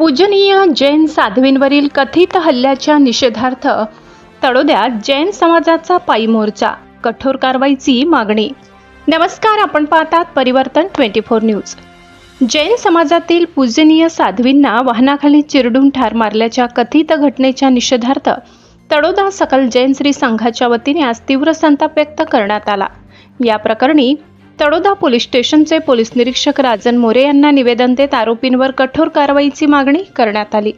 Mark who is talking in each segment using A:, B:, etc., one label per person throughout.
A: पूजनीय जैन साध्वींवरील कथित हल्ल्याच्या निषेधार्थ तळोद्यात जैन समाजाचा पायी मोर्चा, कठोर कारवाईची मागणी। नमस्कार, आपण पाहतात परिवर्तन 24 न्यूज। जैन समाजातील पूजनीय साध्वींना वाहनाखाली चिरडून ठार मारल्याच्या कथित घटनेच्या निषेधार्थ तळोदा सकल जैन श्री संघाच्या वतीने आज तीव्र संताप व्यक्त करण्यात आला। या प्रकरणी तळोदा पोलीस स्टेशनचे पोलीस निरीक्षक राजन मोरे यांना निवेदन देत आरोपींवर कठोर कारवाईची मागणी करण्यात आली।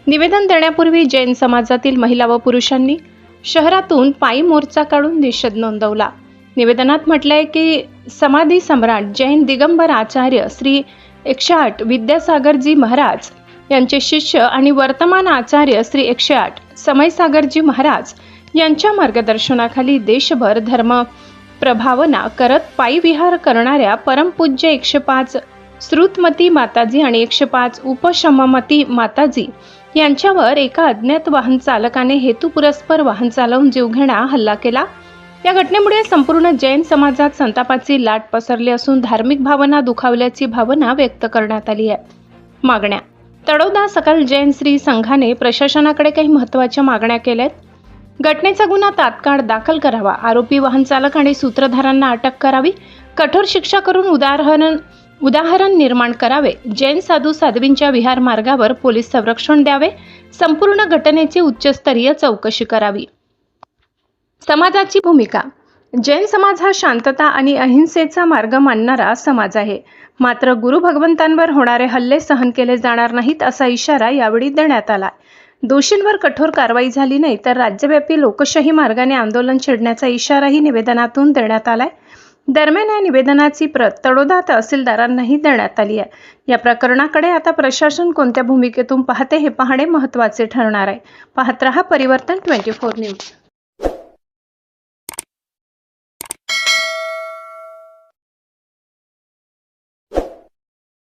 A: निवेदन देण्यापूर्वी जैन समाजातील महिला व पुरुषांनी शहरातून पायी मोर्चा काढून निषेध नोंदवला। निवेदनात म्हटले आहे की समाधी सम्राट जैन दिगंबर आचार्य श्री 108 विद्यासागरजी महाराज यांचे शिष्य आणि वर्तमान आचार्य श्री 108 समयसागरजी महाराज यांच्या मार्गदर्शनाखाली देशभर धर्म प्रभावना करत पायी विहार करणाऱ्या परमपूज्य 105 श्रुतमती माताजी आणि 105 उपशममती माताजी यांच्यावर एका अज्ञात वाहन चालकाने हेतुपुरस्पर वाहन चालवून जीवघेणा हल्ला केला। या घटनेमुळे संपूर्ण जैन समाजात संतापाची लाट पसरली असून धार्मिक भावना दुखावल्याची भावना व्यक्त करण्यात आली आहे। मागण्या। तळोदा सकल जैन श्री संघाने प्रशासनाकडे काही महत्त्वाच्या मागण्या केल्या आहेत। घटनेचा गुन्हा तात्काळ दाखल करावा, आरोपी वाहन चालक आणि सूत्रधारांना अटक करावी, कठोर शिक्षा करून उदाहरण निर्माण करावे, जैन साधू साध्वींच्या विहार मार्गावर पोलीस संरक्षण द्यावे, संपूर्ण घटनेची उच्चस्तरीय चौकशी करावी। समाजाची भूमिका। जैन समाज हा शांतता आणि अहिंसेचा मार्ग मानणारा समाज आहे। मात्र गुरु भगवंतांवर होणारे हल्ले सहन केले जाणार नाहीत असा इशारा यावेळी देण्यात आला। दोषींवर कठोर कारवाई झाली नाही तर राज्यव्यापी लोकशाही मार्गाने आंदोलन छेडण्याचा इशाराही निवेदनातून देण्यात आलाय। दरम्यान या निवेदनाची प्रत तळोदा तहसीलदारांनाही देण्यात आली आहे। या प्रकरणाकडे आता प्रशासन कोणत्या भूमिकेतून पाहते हे पाहणे महत्त्वाचे ठरणार आहे। पाहत रहा परिवर्तन 24 न्यूज।